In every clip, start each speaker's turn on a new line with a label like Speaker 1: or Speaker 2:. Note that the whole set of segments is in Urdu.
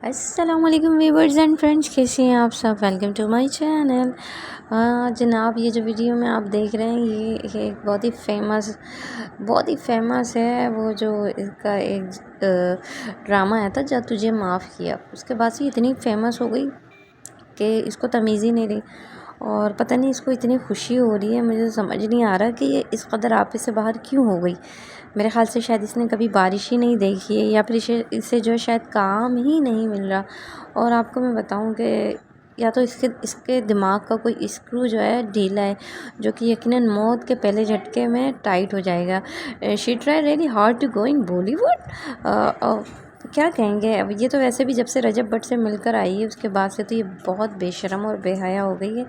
Speaker 1: السلام علیکم ویورز اینڈ فرینڈس، کیسے ہیں آپ سب؟ Welcome to my channel. جناب، یہ جو ویڈیو میں آپ دیکھ رہے ہیں یہ ایک بہت ہی فیمس ہے۔ وہ جو اس کا ایک ڈرامہ آیا تھا جب تجھے معاف کیا، اس کے بعد سے اتنی فیمس ہو گئی کہ اس کو تمیز ہی نہیں رہی، اور پتہ نہیں اس کو اتنی خوشی ہو رہی ہے، مجھے سمجھ نہیں آ رہا کہ یہ اس قدر آپے سے باہر کیوں ہو گئی۔ میرے خیال سے شاید اس نے کبھی بارش ہی نہیں دیکھی ہے، یا پھر اسے جو ہے شاید کام ہی نہیں مل رہا۔ اور آپ کو میں بتاؤں کہ یا تو اس کے دماغ کا کوئی اسکرو جو ہے ڈھیلا ہے، جو کہ یقیناً موت کے پہلے جھٹکے میں ٹائٹ ہو جائے گا۔ She try really hard to go in Bollywood. کیا کہیں گے، اب یہ تو ویسے بھی جب سے رجب بٹ سے مل کر آئی ہے اس کے بعد سے تو یہ بہت بے شرم اور بے حیا ہو گئی ہے۔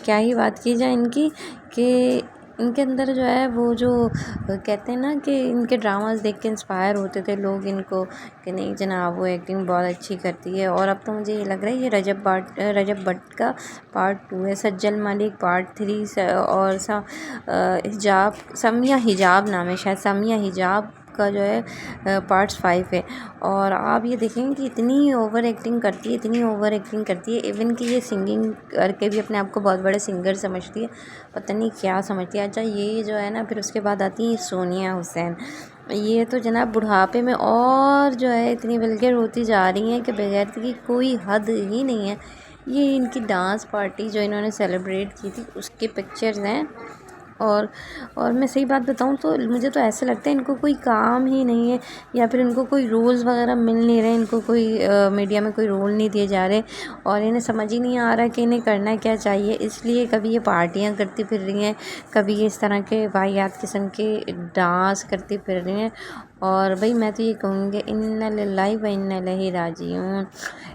Speaker 1: کیا ہی بات کی جائے ان کی، کہ ان کے اندر جو ہے وہ جو کہتے ہیں نا کہ ان کے ڈراماز دیکھ کے انسپائر ہوتے تھے لوگ ان کو، کہ نہیں جناب وہ ایکٹنگ بہت اچھی کرتی ہے۔ اور اب تو مجھے یہ لگ رہا ہے یہ رجب بٹ کا پارٹ 2 ہے، سجل ملک پارٹ 3، اور سمیہ حجاب نام ہے، شاید سمیہ حجاب کا جو ہے پارٹ 5 ہے۔ اور آپ یہ دیکھیں کہ اتنی اوور ایکٹنگ کرتی ہے ایون کہ یہ سنگنگ کر کے بھی اپنے آپ کو بہت بڑے سنگر سمجھتی ہے، پتہ نہیں کیا سمجھتی ہے۔ اچھا، یہ جو ہے نا، پھر اس کے بعد آتی ہے ثانیہ حسین۔ یہ تو جناب بڑھاپے میں اور جو ہے اتنی ولگر ہوتی جا رہی ہیں کہ بغیرتی کی کوئی حد ہی نہیں ہے۔ یہ ان کی ڈانس پارٹی جو انہوں نے سیلیبریٹ کی تھی اس کے پکچرز ہیں، اور میں صحیح بات بتاؤں تو مجھے تو ایسا لگتا ہے ان کو کوئی کام ہی نہیں ہے، یا پھر ان کو کوئی رولز وغیرہ مل نہیں رہے، ان کو کوئی میڈیا میں کوئی رول نہیں دیے جا رہے، اور انہیں سمجھ ہی نہیں آ رہا کہ انہیں کرنا کیا چاہیے۔ اس لیے کبھی یہ پارٹیاں کرتی پھر رہی ہیں، کبھی یہ اس طرح کے واحد قسم کے ڈانس کرتی پھر رہی ہیں۔ اور بھئی میں تو یہ کہوں گی انا للہ و انا الیہ راجعون،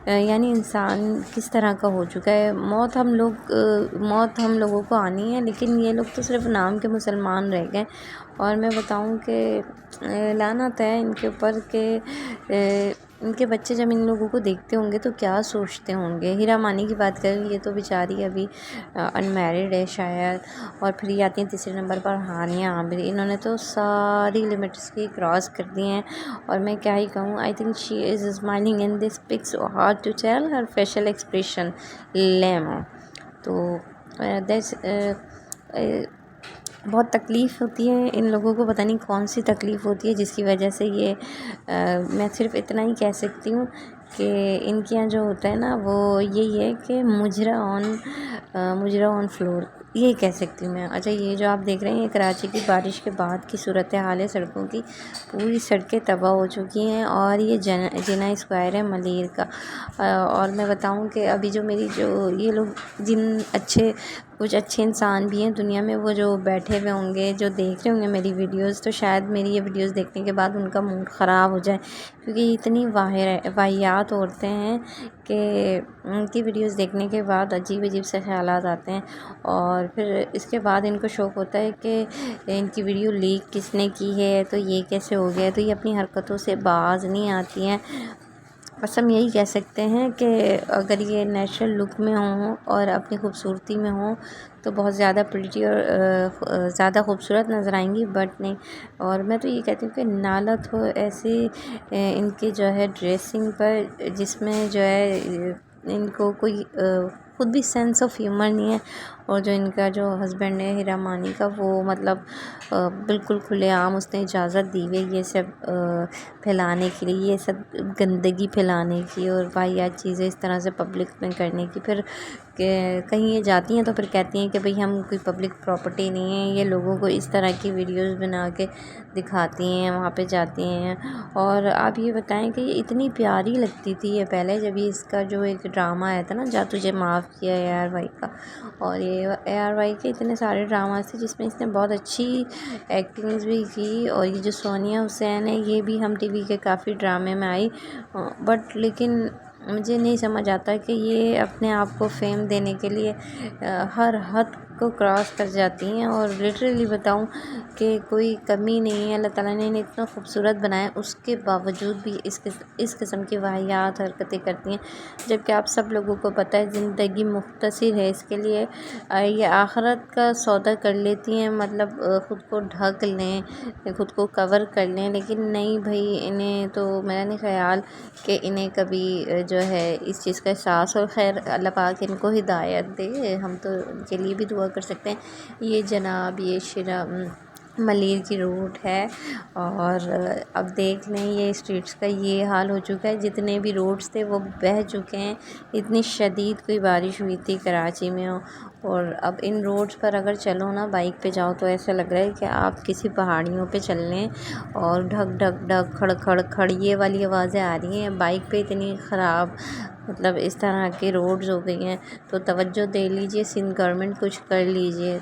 Speaker 1: یعنی انسان کس طرح کا ہو چکا ہے۔ موت ہم لوگوں کو آنی ہے، لیکن یہ لوگ تو صرف نام کے مسلمان رہ گئے۔ اور میں بتاؤں کہ لعنت ہے ان کے اوپر کہ ان کے بچے جب ان لوگوں کو دیکھتے ہوں گے تو کیا سوچتے ہوں گے۔ ہیرا مانی کی بات کریں، یہ تو بیچاری ابھی انمیرڈ ہے شاید۔ اور پھر یہ آتی ہیں تیسرے نمبر پر ہانیہ عامر، انہوں نے تو ساری لمٹس کی کراس کر دی ہیں، اور میں کیا ہی کہوں۔ I think she is smiling in this pic so hard to tell her facial expression لیمو۔ تو بہت تکلیف ہوتی ہے ان لوگوں کو، پتہ نہیں کون سی تکلیف ہوتی ہے جس کی وجہ سے یہ میں صرف اتنا ہی کہہ سکتی ہوں کہ ان کے یہاں جو ہوتا ہے نا وہ یہی ہے کہ مجرا آن فلور، یہ کہہ سکتی ہوں میں۔ اچھا، یہ جو آپ دیکھ رہے ہیں یہ کراچی کی بارش کے بعد کی صورتحال ہے، سڑکوں کی پوری سڑکیں تباہ ہو چکی ہیں، اور یہ جناح اسکوائر ہے ملیر کا۔ اور میں بتاؤں کہ ابھی جو یہ لوگ کچھ اچھے انسان بھی ہیں دنیا میں، وہ جو بیٹھے ہوئے ہوں گے، جو دیکھ رہے ہوں گے میری ویڈیوز، تو شاید میری یہ ویڈیوز دیکھنے کے بعد ان کا موڈ خراب ہو جائے، کیونکہ یہ اتنی واہیات عورتیں ہیں کہ ان کی ویڈیوز دیکھنے کے بعد عجیب سے خیالات آتے ہیں، اور پھر اس کے بعد ان کو شوق ہوتا ہے کہ ان کی ویڈیو لیک کس نے کی ہے، تو یہ کیسے ہو گیا، تو یہ اپنی حرکتوں سے باز نہیں آتی ہیں۔ بس ہم یہی کہہ سکتے ہیں کہ اگر یہ نیچرل لک میں ہوں اور اپنی خوبصورتی میں ہوں تو بہت زیادہ پریٹی اور زیادہ خوبصورت نظر آئیں گی، بٹ نہیں۔ اور میں تو یہ کہتی ہوں کہ نالت ہو ایسی ان کی جو ہے ڈریسنگ پر، جس میں جو ہے ان کو کوئی خود بھی سینس آف ہیومر نہیں ہے، اور جو ان کا جو ہسبینڈ ہے ہیرا مانی کا، وہ مطلب بالکل کھلے عام اس نے اجازت دی ہوئی یہ سب پھیلانے کے لیے، یہ سب گندگی پھیلانے کی اور واحد چیزیں اس طرح سے پبلک میں کرنے کی۔ پھر کہیں یہ جاتی ہیں تو پھر کہتی ہیں کہ بھئی ہم کوئی پبلک پراپرٹی نہیں ہیں، یہ لوگوں کو اس طرح کی ویڈیوز بنا کے دکھاتی ہیں، وہاں پہ جاتی ہیں۔ اور آپ یہ بتائیں کہ یہ اتنی پیاری لگتی تھی یہ پہلے، جب یہ اس کا جو ایک ڈرامہ آیا تھا نا جا تجھے معاف کیا ARY کا، اور یہ ARY کے اتنے سارے ڈراماز تھے جس میں اس نے بہت اچھی ایکٹنگز بھی کی، اور یہ جو ثانیہ حسین ہے یہ بھی ہم TV کے کافی ڈرامے میں آئی، بٹ لیکن مجھے نہیں سمجھ آتا کہ یہ اپنے آپ کو فیم دینے کے لیے ہر حد کو کراس کر جاتی ہیں، اور لٹرلی بتاؤں کہ کوئی کمی نہیں ہے، اللہ تعالیٰ نے انہیں اتنا خوبصورت بنایا، اس کے باوجود بھی اس قسم کی واہیات حرکتیں کرتی ہیں، جبکہ آپ سب لوگوں کو پتہ ہے زندگی مختصر ہے، اس کے لیے یہ آخرت کا سودا کر لیتی ہیں، مطلب خود کو ڈھک لیں، خود کو کور کر لیں، لیکن نہیں بھائی، انہیں تو میرا نہیں خیال کہ انہیں کبھی جو ہے اس چیز کا احساس ہو۔ خیر اللہ پاک ان کو ہدایت دے، ہم تو ان کے لیے بھی دعا کر سکتے ہیں۔ یہ جناب یہ ملیر کی روٹ ہے، اور اب دیکھ لیں یہ اسٹریٹس کا یہ حال ہو چکا ہے، جتنے بھی روڈس تھے وہ بہہ چکے ہیں، اتنی شدید کوئی بارش ہوئی تھی کراچی میں، اور اب ان روڈس پر اگر چلو نا بائک پہ جاؤ تو ایسا لگ رہا ہے کہ آپ کسی پہاڑیوں پہ چل لیں، اور ڈھک ڈھک ڈھک کھڑ کھڑ کھڑ یہ والی آوازیں آ رہی ہیں بائک پہ، اتنی خراب مطلب اس طرح کے روڈز ہو گئی ہیں، تو توجہ دے لیجئے، سندھ گورنمنٹ کچھ کر لیجئے۔